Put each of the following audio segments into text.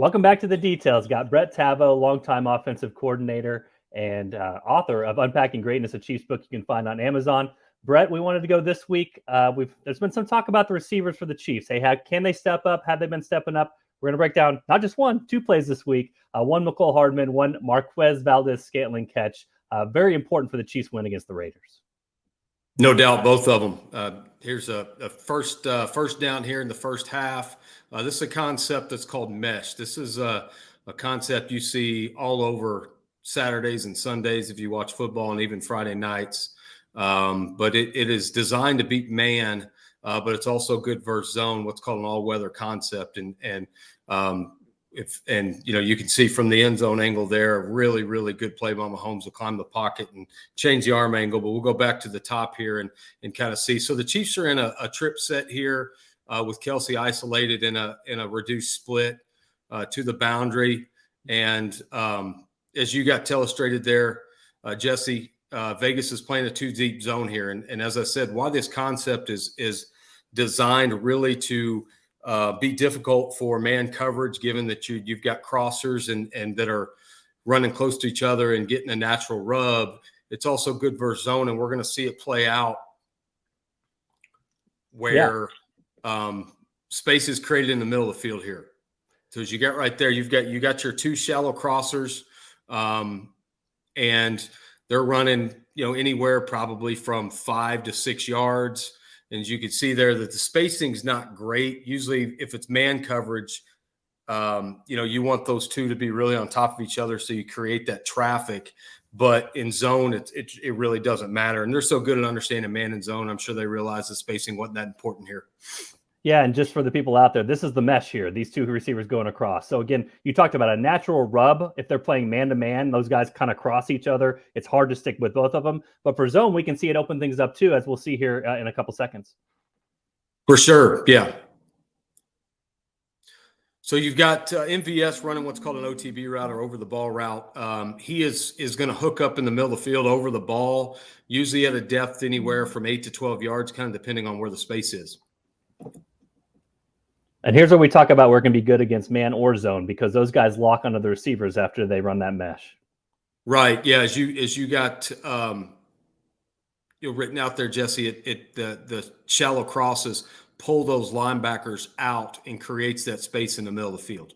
Welcome back to the details. Got Brett Taveau, longtime offensive coordinator and author of Unpacking Greatness, a Chiefs book you can find on Amazon. Brett, we wanted to go this week. There's been some talk about the receivers for the Chiefs. Hey, can they step up? Have they been stepping up? We're going to break down not just one, two plays this week. One Mecole Hardman, one Marquez Valdes-Scantling catch. Very important for the Chiefs win against the Raiders. No doubt, both of them. Here's a first down here in the first half. This is a concept that's called mesh. This is a concept you see all over Saturdays and Sundays if you watch football, and even Friday nights. But it is designed to beat man, but it's also good versus zone, what's called an all-weather concept. And you can see from the end zone angle there, a really, really good play by Mahomes to climb the pocket and change the arm angle. But we'll go back to the top here and kind of see. So the Chiefs are in a trip set here with Kelce isolated in a reduced split to the boundary. And as you got illustrated there, Jesse, Vegas is playing a two-deep zone here. And as I said, why this concept is designed really to be difficult for man coverage, given that you've got crossers and that are running close to each other and getting a natural rub. It's also good versus zone, and we're going to see it play out where space is created in the middle of the field here. So as you get right there, you got your two shallow crossers, and they're running anywhere probably from 5 to 6 yards. And as you can see there, that the spacing's not great. Usually if it's man coverage, you want those two to be really on top of each other so you create that traffic. But in zone, it really doesn't matter. And they're so good at understanding man and zone, I'm sure they realize the spacing wasn't that important here. Yeah, and just for the people out there, this is the mesh here, these two receivers going across. So again, you talked about a natural rub. If they're playing man-to-man, those guys kind of cross each other. It's hard to stick with both of them. But for zone, we can see it open things up too, as we'll see here in a couple seconds. For sure, yeah. So you've got MVS running what's called an OTB route, or over the ball route. He is going to hook up in the middle of the field over the ball, usually at a depth anywhere from 8 to 12 yards, kind of depending on where the space is. And here's where we talk about where it can be good against man or zone, because those guys lock onto the receivers after they run that mesh. Right. Yeah. As you got written out there, Jesse, the shallow crosses pull those linebackers out and creates that space in the middle of the field.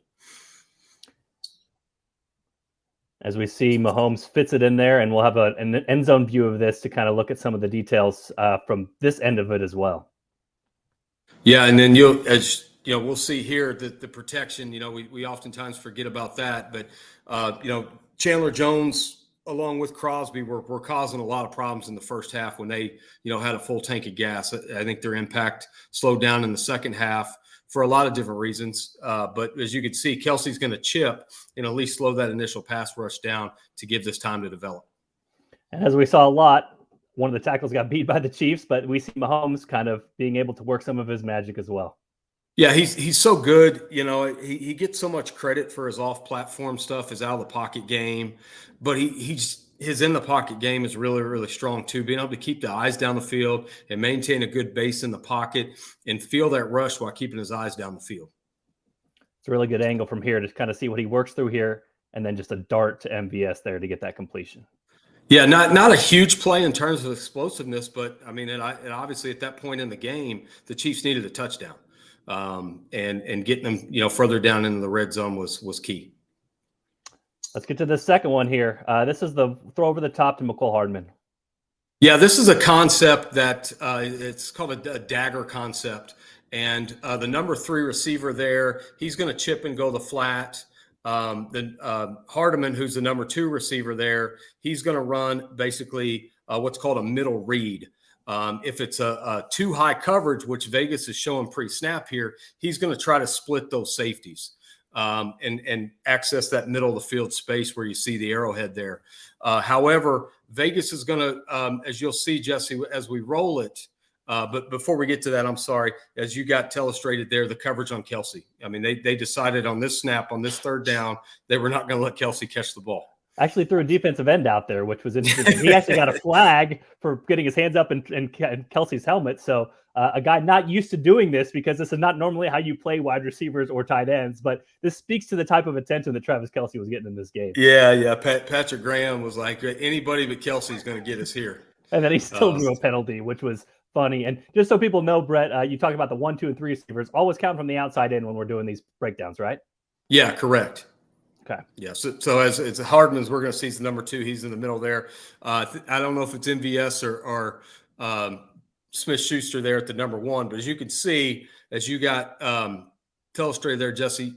As we see, Mahomes fits it in there, and we'll have an end zone view of this to kind of look at some of the details from this end of it as well. Yeah, and then we'll see here that the protection, we oftentimes forget about that, but Chandler Jones along with Crosby were causing a lot of problems in the first half when they, had a full tank of gas. I think their impact slowed down in the second half for a lot of different reasons. But as you can see, Kelce's going to chip and at least slow that initial pass rush down to give this time to develop. And as we saw a lot, one of the tackles got beat by the Chiefs, but we see Mahomes kind of being able to work some of his magic as well. Yeah, he's so good. He gets so much credit for his off-platform stuff, his out-of-the-pocket game, but his in-the-pocket game is really, really strong too. Being able to keep the eyes down the field and maintain a good base in the pocket and feel that rush while keeping his eyes down the field. It's a really good angle from here to kind of see what he works through here, and then just a dart to MVS there to get that completion. Yeah, not a huge play in terms of explosiveness, but I mean, it obviously at that point in the game, the Chiefs needed a touchdown. And getting them, further down into the red zone was key. Let's get to the second one here. This is the throw over the top to Mecole Hardman. Yeah, this is a concept that it's called a dagger concept. And the number 3 receiver there, he's going to chip and go the flat. Hardman, who's the number 2 receiver there, he's going to run basically what's called a middle read. If it's a too high coverage, which Vegas is showing pre-snap here, he's going to try to split those safeties and access that middle of the field space where you see the arrowhead there. However, Vegas is going to, as you'll see, Jesse, as we roll it. But before we get to that, I'm sorry, as you got illustrated there, the coverage on Kelce. I mean, they decided on this snap, on this third down, they were not going to let Kelce catch the ball. Actually threw a defensive end out there, which was interesting. He actually got a flag for getting his hands up in Kelsey's helmet. So a guy not used to doing this, because this is not normally how you play wide receivers or tight ends. But this speaks to the type of attention that Travis Kelce was getting in this game. Yeah. Patrick Graham was like, anybody but Kelsey's going to get us here. And then he still drew a penalty, which was funny. And just so people know, Brett, you talk about the 1, 2, and 3 receivers. Always count from the outside in when we're doing these breakdowns, right? Yeah, correct. Okay. Yeah. So as it's Hardman's, we're going to see the number 2. He's in the middle there. I don't know if it's MVS or Smith-Schuster there at the number 1, but as you can see, as you got illustrated there, Jesse,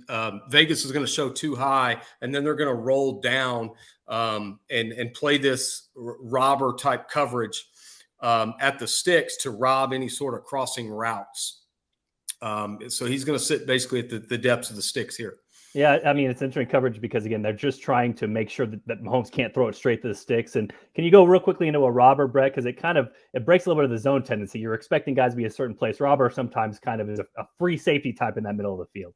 Vegas is going to show too high, and then they're going to roll down and play this robber type coverage at the sticks to rob any sort of crossing routes. So he's going to sit basically at the depths of the sticks here. Yeah, I mean, it's interesting coverage because, again, they're just trying to make sure that Mahomes can't throw it straight to the sticks. And can you go real quickly into a robber, Brett? Because it breaks a little bit of the zone tendency. You're expecting guys to be a certain place. Robber sometimes kind of is a free safety type in that middle of the field.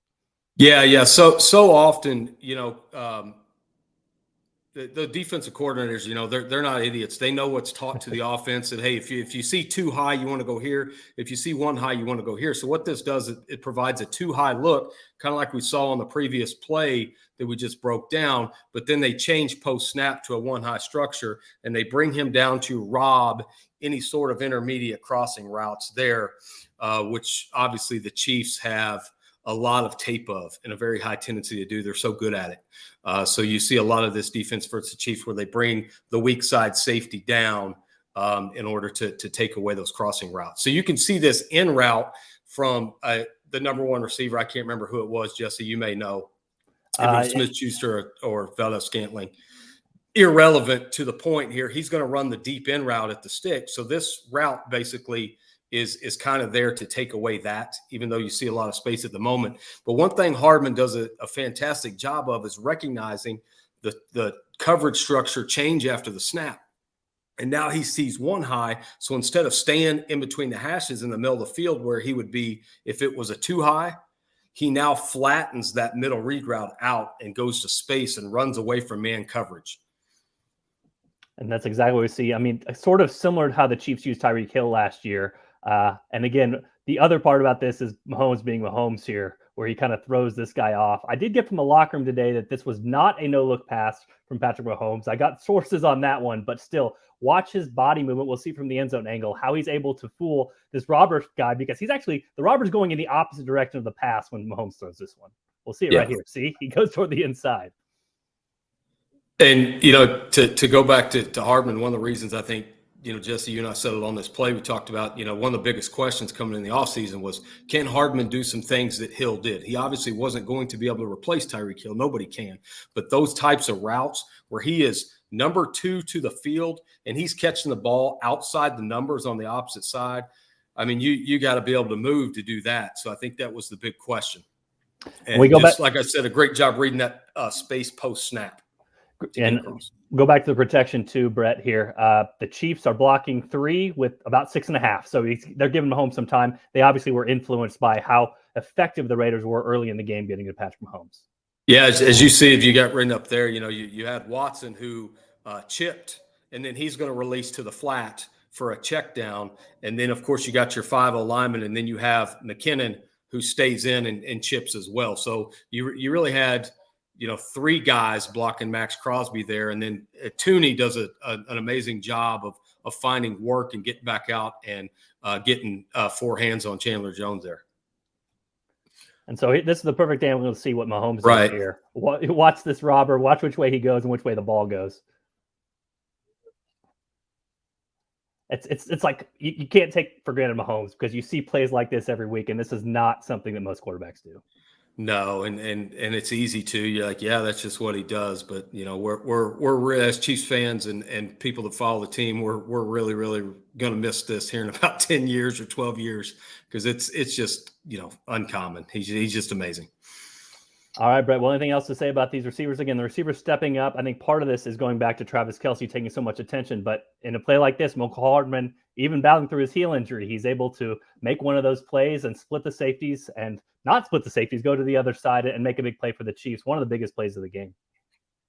Yeah. So often, the defensive coordinators, they're not idiots. They know what's taught to the offense. And hey, if you see 2 high, you want to go here. If you see 1 high, you want to go here. So what this does, it provides a 2 high look, kind of like we saw on the previous play that we just broke down. But then they change post snap to a 1 high structure, and they bring him down to rob any sort of intermediate crossing routes there, which obviously the Chiefs have a lot of tape of and a very high tendency to do. They're so good at it. So you see a lot of this defense versus the Chiefs where they bring the weak side safety down in order to take away those crossing routes. So you can see this in route from the number 1 receiver. I can't remember who it was, Jesse. You may know. Smith-Schuster or Valdes-Scantling. Irrelevant to the point here. He's going to run the deep in route at the stick. So this route basically is kind of there to take away that, even though you see a lot of space at the moment. But one thing Hardman does a fantastic job of is recognizing the coverage structure change after the snap. And now he sees 1 high. So instead of staying in between the hashes in the middle of the field where he would be if it was a 2 high, he now flattens that middle read route out and goes to space and runs away from man coverage. And that's exactly what we see. I mean, sort of similar to how the Chiefs used Tyreek Hill last year. And again, the other part about this is Mahomes being Mahomes here, where he kind of throws this guy off. I did get from the locker room today that this was not a no-look pass from Patrick Mahomes. I got sources on that one, but still, watch his body movement. We'll see from the end zone angle how he's able to fool this robber guy, because the robber's going in the opposite direction of the pass when Mahomes throws this one. We'll see it right here. See, he goes toward the inside. And, to go back to Hardman, one of the reasons I think, Jesse, you and I said it on this play, we talked about, one of the biggest questions coming in the offseason was, can Hardman do some things that Hill did? He obviously wasn't going to be able to replace Tyreek Hill. Nobody can. But those types of routes where he is number 2 to the field and he's catching the ball outside the numbers on the opposite side, I mean, you got to be able to move to do that. So I think that was the big question. And like I said, a great job reading that space post snap. And go back to the protection too, Brett, here. The Chiefs are blocking 3 with about 6.5. So they're giving Mahomes some time. They obviously were influenced by how effective the Raiders were early in the game getting to Patrick Mahomes. Yeah, as you see, if you got written up there, you had Watson who chipped, and then he's going to release to the flat for a check down. And then, of course, you got your 5-0 lineman, and then you have McKinnon who stays in and chips as well. So you really had – 3 guys blocking Max Crosby there. And then Tooney does an amazing job of finding work and getting back out and getting 4 hands on Chandler Jones there. And so this is the perfect angle to see what Mahomes does here. Watch this robber, watch which way he goes and which way the ball goes. It's like you can't take for granted Mahomes, because you see plays like this every week, and this is not something that most quarterbacks do. No, and it's easy to. You're like, yeah, that's just what he does. But we're as Chiefs fans and people that follow the team, we're really going to miss this here in about 10 years or 12 years, because it's just uncommon. He's just amazing. All right, Brett. Well, anything else to say about these receivers? Again, the receivers stepping up. I think part of this is going back to Travis Kelce taking so much attention. But in a play like this, Mecole Hardman, even battling through his heel injury, he's able to make one of those plays and split the safeties, and not split the safeties, go to the other side and make a big play for the Chiefs. One of the biggest plays of the game.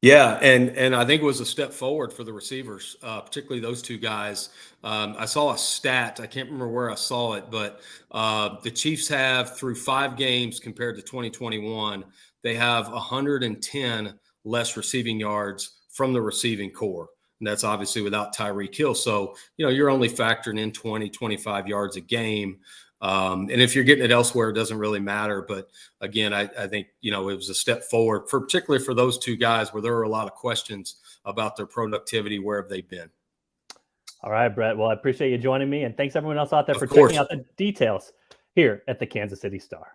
Yeah, and I think it was a step forward for the receivers, particularly those two guys. I saw a stat. I can't remember where I saw it, but the Chiefs have, through 5 games compared to 2021, they have 110 less receiving yards from the receiving core. And that's obviously without Tyreek Hill. So, you're only factoring in 20, 25 yards a game. And if you're getting it elsewhere, it doesn't really matter. But again, I think, it was a step forward, particularly for those two guys where there were a lot of questions about their productivity. Where have they been? All right, Brett. Well, I appreciate you joining me. And thanks everyone else out there for Of course. checking out the details here at the Kansas City Star.